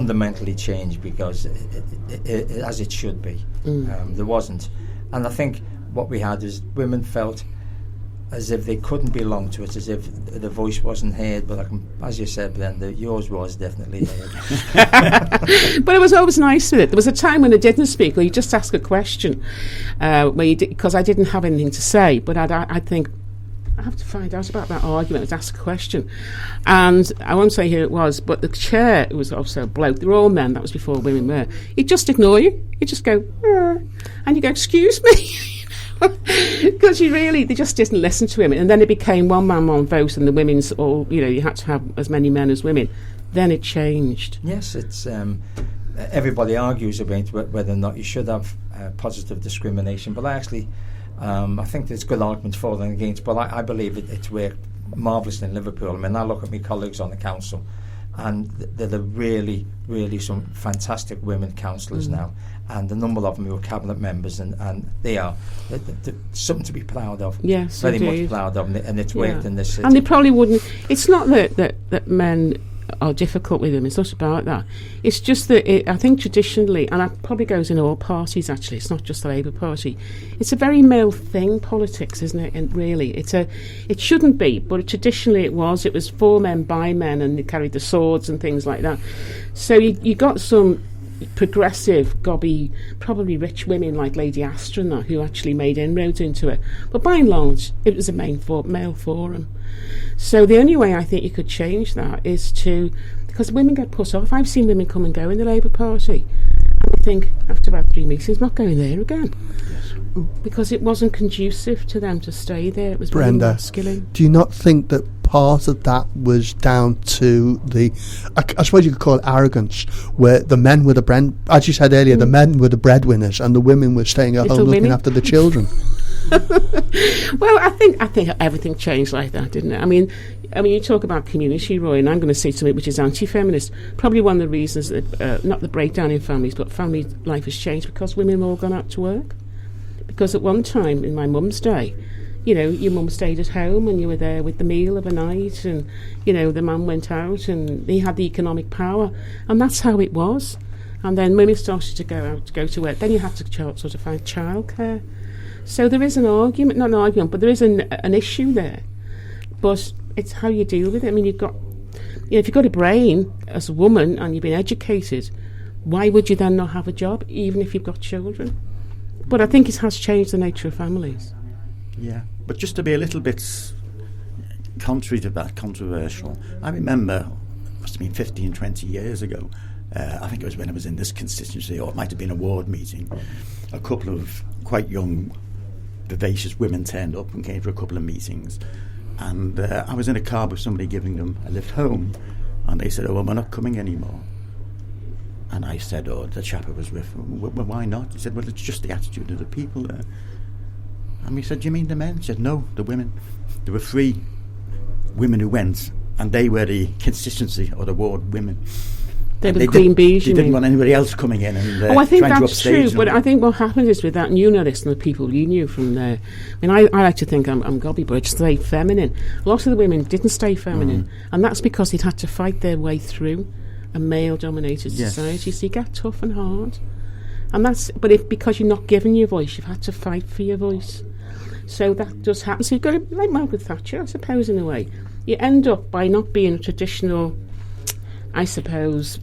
fundamentally changed because as it should be. There wasn't. And I think what we had is women felt as if they couldn't belong to it, as if the voice wasn't heard. But as you said, Brenda, yours was definitely heard. But it was always nice with it. There was a time when I didn't speak, or you just ask a question, because I didn't have anything to say. But I'd think, I have to find out about that argument. I'd ask a question. And I won't say who it was, but the chair, it was also a bloke. They were all men. That was before women were. He'd just ignore you. He'd just go, and you go, excuse me. Because they just didn't listen to him. And then it became one man, one vote, and the women's all, you had to have as many men as women. Then it changed. Yes, it's everybody argues about whether or not you should have positive discrimination, but I think there's good arguments for and against, but I believe it's worked marvellously in Liverpool. I mean, I look at my colleagues on the council, and they're really, really some fantastic women councillors now, and the number of them who are cabinet members, and they're something to be proud of. Yes, very indeed. much proud of, and it's worked in this city. And they probably wouldn't. It's not that men are difficult with them. It's not about that. It's just that I think traditionally, and that probably goes in all parties actually, it's not just the Labour Party, it's a very male thing, politics, isn't it? And really, it shouldn't be, but traditionally it was for men by men, and they carried the swords and things like that. So you got some progressive, gobby, probably rich women like Lady Astor who actually made inroads into it. But by and large, it was a male forum. So the only way I think you could change that is because women get put off. I've seen women come and go in the Labour Party, and I think after about 3 meetings, not going there again. Yes. Because it wasn't conducive to them to stay there. It was Brenda, really masculine. Do you not think that part of that was down to I suppose you could call it arrogance, where the men were as you said earlier, the men were the breadwinners and the women were staying at home looking after the children? Well, I think everything changed like that, didn't it? I mean, you talk about community, Roy, and I'm going to say something which is anti-feminist. Probably one of the reasons that not the breakdown in families, but family life has changed because women have all gone out to work. Because at one time in my mum's day, your mum stayed at home and you were there with the meal of a night, and the man went out and he had the economic power, and that's how it was. And then women started to go to work. Then you had to sort of find childcare. So there is an argument, not an argument, but there is an issue there. But it's how you deal with it. I mean, if you've got a brain as a woman and you've been educated, why would you then not have a job, even if you've got children? But I think it has changed the nature of families. Yeah, but just to be a little bit contrary to that, controversial, I remember, it must have been 15, 20 years ago, I think it was when I was in this constituency, or it might have been a ward meeting, a couple of quite young, vivacious women turned up and came for a couple of meetings, and I was in a car with somebody giving them a lift home, and they said, "Oh, well, we're not coming anymore." And I said, the chap I was with, well, why not? He said, well, it's just the attitude of the people there. And we said, do you mean the men? He said, no, the women. There were 3 women who went, and they were the constituency or the ward women. They were the queen bees, They didn't want anybody else coming in and I think trying that's to upstage true, but I think what happened is with that, and you know this, and the people you knew from there, I mean, I like to think I'm gobby, but I just stay feminine. A lot of the women didn't stay feminine, and that's because they'd had to fight their way through a male-dominated society, so you get tough and hard. And because you're not given your voice, you've had to fight for your voice. So that does happen. So you've got to, like Margaret Thatcher, I suppose, in a way. You end up by not being a traditional, I suppose,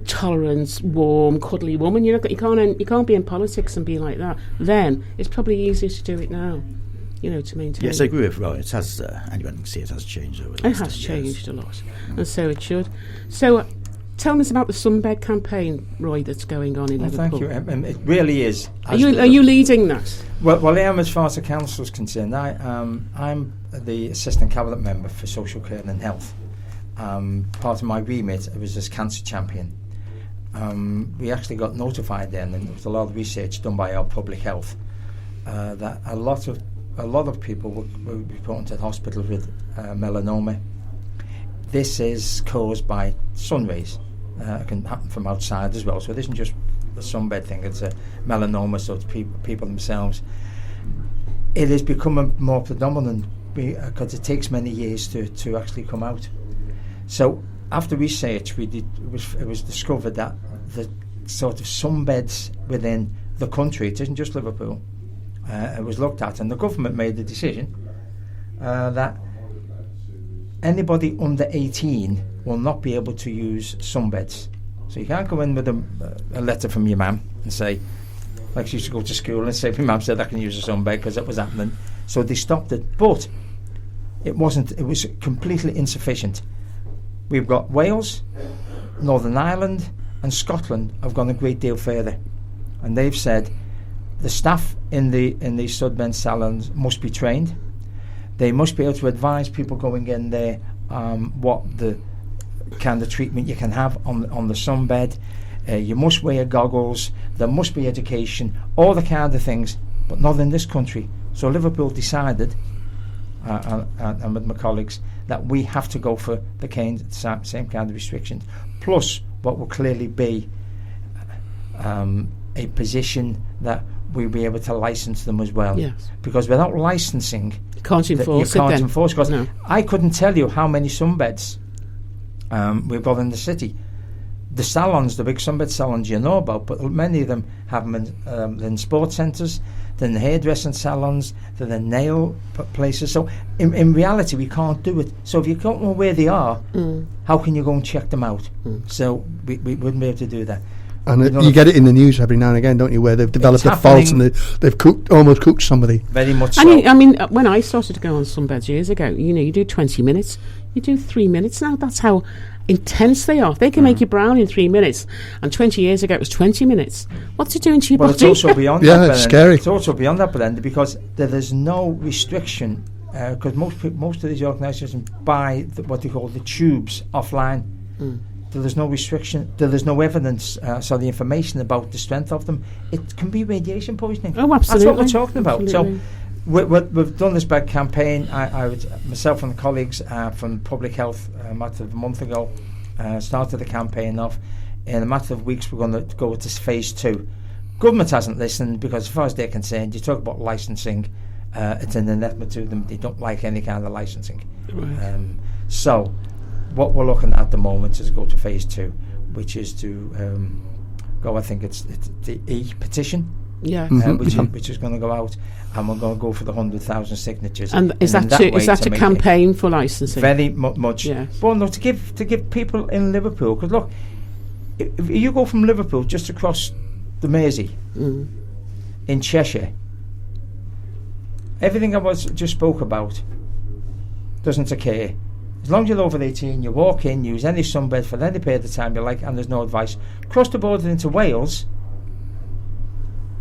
tolerant, warm, cuddly woman. You can't be in politics and be like that. Then it's probably easier to do it now, to maintain. Yes, I agree with Roy. It has. Anyone can see it has changed over the last 10 years. It has changed a lot, and so it should. So, tell us about the Sunbed campaign, Roy, that's going on in Liverpool. Thank you. It really is. Are you leading that? Well, I am as far as the council is concerned. I'm the assistant cabinet member for social care and health. Part of my remit was as cancer champion. We actually got notified then, and there was a lot of research done by our public health that a lot of people were reporting to the hospital with melanoma. This is caused by sun rays. It can happen from outside as well, so it isn't just the sunbed thing, it's a melanoma, so it's people themselves. It is becoming more predominant because it takes many years to actually come out. So after research, it was discovered that the sort of sunbeds within the country, it isn't just Liverpool, it was looked at, and the government made the decision that anybody under 18 will not be able to use sunbeds. So you can't go in with a letter from your mum and say, like she used to go to school and say, my mum said I can use a sunbed, because that was happening. So they stopped it. But it was completely insufficient. We've got Wales, Northern Ireland and Scotland have gone a great deal further. And they've said the staff in these sunbed salons must be trained. They must be able to advise people going in there what the kind of treatment you can have on the sunbed. You must wear goggles. There must be education, all the kind of things, but not in this country. So Liverpool decided, and with my colleagues, that we have to go for the same kind of restrictions, plus what will clearly be a position that we'll be able to license them as well. Yes. Because without licensing, you can't enforce it. You can't enforce, because no. I couldn't tell you how many sunbeds we've got in the city. The salons, the big sunbed salons you know about, but many of them have them in sports centres, then the hairdressing salons, then the nail places. So in reality, we can't do it. So if you don't know where they are, how can you go and check them out? So we wouldn't be able to do that. And you get it in the news every now and again, don't you, where they've developed a fault and they've almost cooked somebody. Very much so. I mean, when I started to go on sunbeds years ago, you do 20 minutes, you do 3 minutes now. That's how intense they are. They can make you brown in 3 minutes, and 20 years ago it was 20 minutes. What's it doing to your body? It's also beyond that. Yeah, it's scary. It's also beyond that, Belinda, because there is no restriction, because most of these organisations buy what they call the tubes offline. There is no restriction. There is no evidence, so the information about the strength of them. It can be radiation poisoning. Oh, absolutely. That's what we're talking about. Absolutely. So we've done this BiG campaign. I myself and the colleagues from Public Health a matter of a month ago started the campaign off. In a matter of weeks, we're going to go to phase 2. Government hasn't listened, because as far as they're concerned, you talk about licensing, it's an anathema to them. They don't like any kind of licensing. Right. So what we're looking at the moment is go to phase 2, which is to go, I think it's the petition, which is going to go out, and we're going to go for the 100,000 signatures. And is that a campaign for licensing? Very much. Yes. Well, no, to give people in Liverpool, because look, if you go from Liverpool just across the Mersey in Cheshire, everything I just spoke about doesn't occur. As long as you're over 18, you walk in, use any sunbed for any period of time you like, and there's no advice. Cross the border into Wales,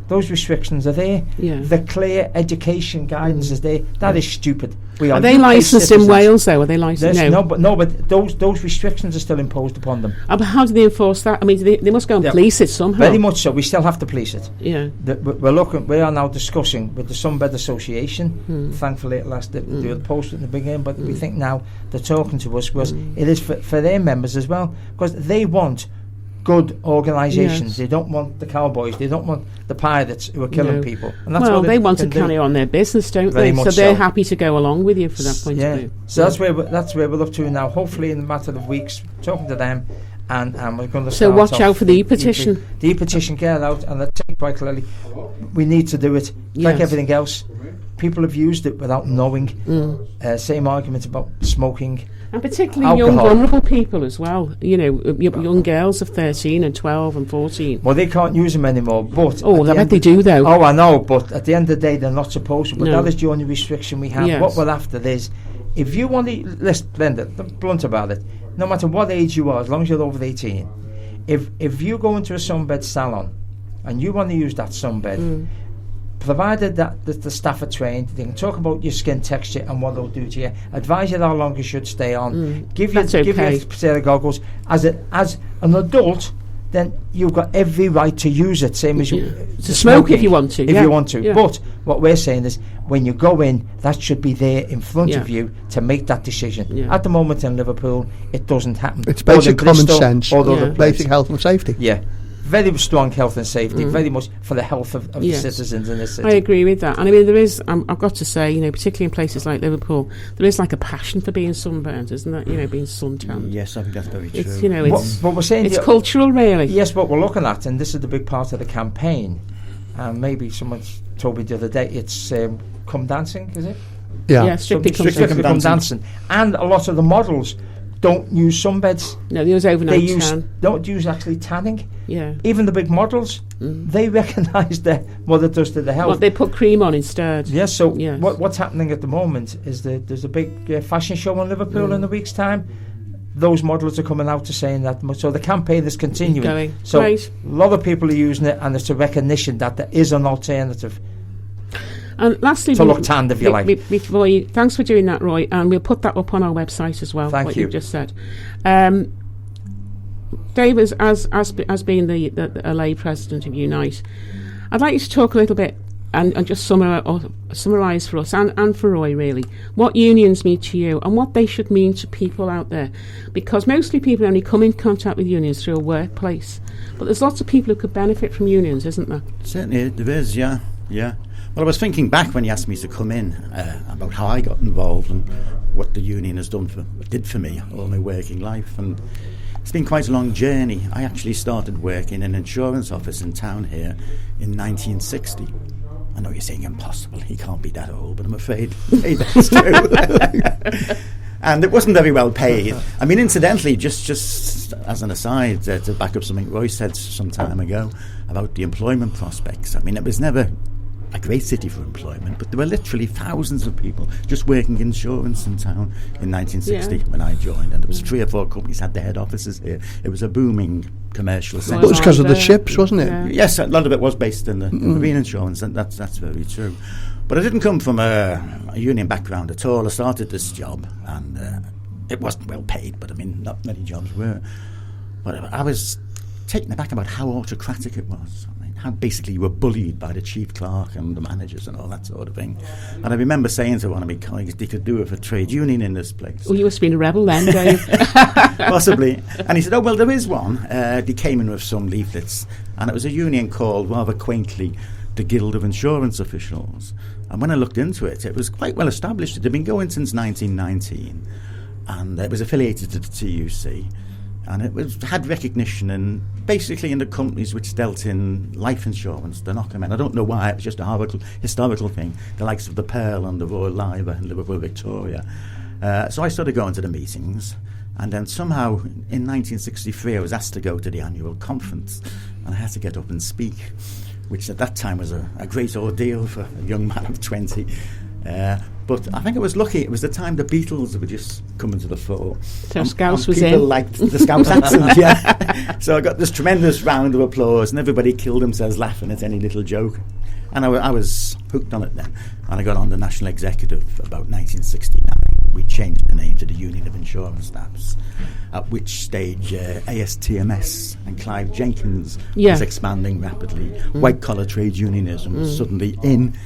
those restrictions are there. Yeah. The clear education guidance is there. That is stupid. Are they licensed in Wales, though? Are they licensed? No, but those restrictions are still imposed upon them. But how do they enforce that? I mean, they must go and police it somehow. Very much so. We still have to police it. Yeah. We are now discussing with the Sunbed Association. Thankfully, at last they were posted in the beginning, but we think now they're talking to us because it is for their members as well, because they want good organisations. Yes. They don't want the cowboys. They don't want the pirates who are killing people. And that's well, they want to carry on their business, don't they? So they're happy to go along with you for that point of view. So that's where we're up to now. Hopefully, in a matter of weeks, talking to them, and we're going to. So watch out for the e-petition. The e-petition, get out, and I think quite clearly, we need to do it like everything else. People have used it without knowing. Same argument about smoking. And particularly alcohol. Young vulnerable people as well. Young girls of 13 and 12 and 14. Well, they can't use them anymore. But I bet they do, though. Oh, I know. But at the end of the day, they're not supposed to. But that is the only restriction we have. Yes. What we're after is, if you want to, let's blend it, blunt about it. No matter what age you are, as long as you're over 18, if you go into a sunbed salon and you want to use that sunbed, provided that the staff are trained, they can talk about your skin texture and what they'll do to you, advise you how long you should stay on, give you a pair of goggles. As an adult, then you've got every right to use it, same as you to smoke if you want to. If you want to. Yeah. But what we're saying is, when you go in, that should be there in front of you to make that decision. Yeah. At the moment in Liverpool, it doesn't happen. It's basic common sense, basic health and safety. Yeah. very strong health and safety, very much for the health of the citizens in this city. I agree with that. And I mean, there is, I've got to say, particularly in places like Liverpool, there is like a passion for being sunburned, isn't there? Being suntanned. Yes, I think that's very true. It's, what we're saying, it's cultural, really. Yes, what we're looking at, and this is the big part of the campaign, maybe someone told me the other day, it's Come Dancing, is it? Yeah, Strictly Come Dancing. And a lot of the models don't use sunbeds. No, they use overnight tan. Don't use actually tanning. Yeah. Even the big models, they recognise what it does to the health. Well, they put cream on instead. Yes, so what's happening at the moment is that there's a big fashion show in Liverpool in a week's time. Those models are coming out to saying that. So the campaign is continuing. So a lot of people are using it, and it's a recognition that there is an alternative. And lastly, to look tanned, if you like. Roy, thanks for doing that, Roy, and we'll put that up on our website as well. Thank what you. You've just said. Dave, as being the lay president of Unite, I'd like you to talk a little bit and just summarise for us and for Roy, really, what unions mean to you and what they should mean to people out there. Because mostly people only come in contact with unions through a workplace. But there's lots of people who could benefit from unions, isn't there? Certainly there is, yeah. Well, I was thinking back when you asked me to come in about how I got involved and what the union did for me all my working life, and it's been quite a long journey. I actually started working in an insurance office in town here in 1960. I know you're saying impossible, he can't be that old, but I'm afraid that's true. And it wasn't very well paid. I mean, incidentally, just as an aside, to back up something Roy said some time ago about the employment prospects, I mean, it was never a great city for employment, but there were literally thousands of people just working insurance in town in 1960 when I joined, and there was 3 or 4 companies had their head offices here. It was a booming commercial centre. But it was because of the ships, wasn't it? Yeah. Yes, a lot of it was based in the marine insurance, and that's very true. But I didn't come from a union background at all. I started this job, and it wasn't well paid, but I mean, not many jobs were. But I was taken aback about how autocratic it was. How basically you were bullied by the chief clerk and the managers and all that sort of thing. And I remember saying to one of my colleagues, they could do it for trade union in this place. Well, you must have been a rebel then, Dave. Possibly. And he said, oh, well, there is one. They came in with some leaflets, and it was a union called, rather quaintly, the Guild of Insurance Officials. And when I looked into it, it was quite well established. It had been going since 1919, and it was affiliated to the TUC. And it had recognition basically in the companies which dealt in life insurance, the knockermen. I don't know why, it was just a historical thing, the likes of the Pearl and the Royal Liver and Liverpool Victoria. So I started going to the meetings, and then somehow in 1963 I was asked to go to the annual conference, and I had to get up and speak, which at that time was a great ordeal for a young man of 20. But I think I was lucky. It was the time the Beatles were just coming to the fore. So Scouse was people in. Liked the Scouse accent, yeah. So I got this tremendous round of applause, and everybody killed themselves laughing at any little joke. And I was hooked on it then. And I got on the National Executive about 1969. We changed the name to the Union of Insurance Staffs, at which stage ASTMS and Clive Jenkins was expanding rapidly. White-collar trade unionism was suddenly in,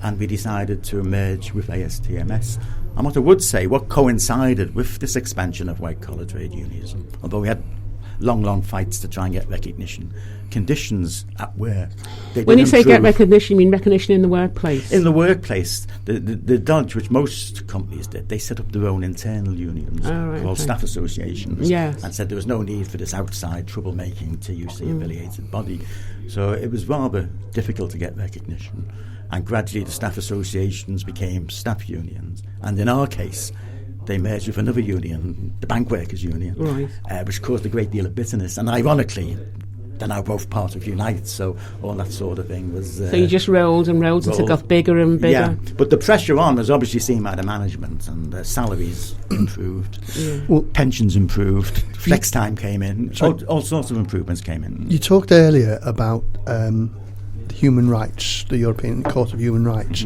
and we decided to merge with ASTMS. And what I would say, what coincided with this expansion of white-collar trade unionism, although we had long fights to try and get recognition, conditions at work. When you say get recognition, you mean recognition in the workplace? In the workplace, the dodge which most companies did, they set up their own internal unions called staff associations, and said there was no need for this outside troublemaking TUC-affiliated body. So it was rather difficult to get recognition. And gradually the staff associations became staff unions. And in our case, they merged with another union, the Bank Workers Union, which caused a great deal of bitterness. And ironically, they're now both part of Unite, so all that sort of thing was... so you just rolled until it got bigger and bigger? Yeah, but the pressure on was obviously seen by the management, and salaries improved, pensions improved, flex time came in, all sorts of improvements came in. You talked earlier about... human rights, the European Court of Human Rights,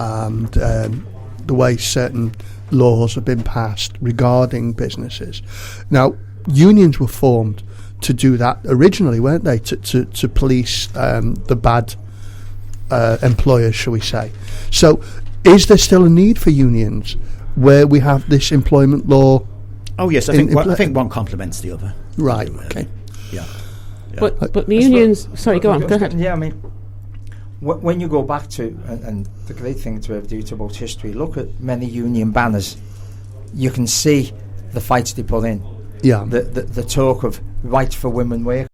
and the way certain laws have been passed regarding businesses. Now, unions were formed to do that originally, weren't they? To police the bad employers, shall we say. So, is there still a need for unions where we have this employment law? Oh, yes, I think one complements the other. Right, okay. Yeah. But the unions... Sorry, go ahead. Yeah, I mean, when you go back to... And the great thing to have due about history, look at many union banners. You can see the fights they put in. Yeah. The talk of right for women work.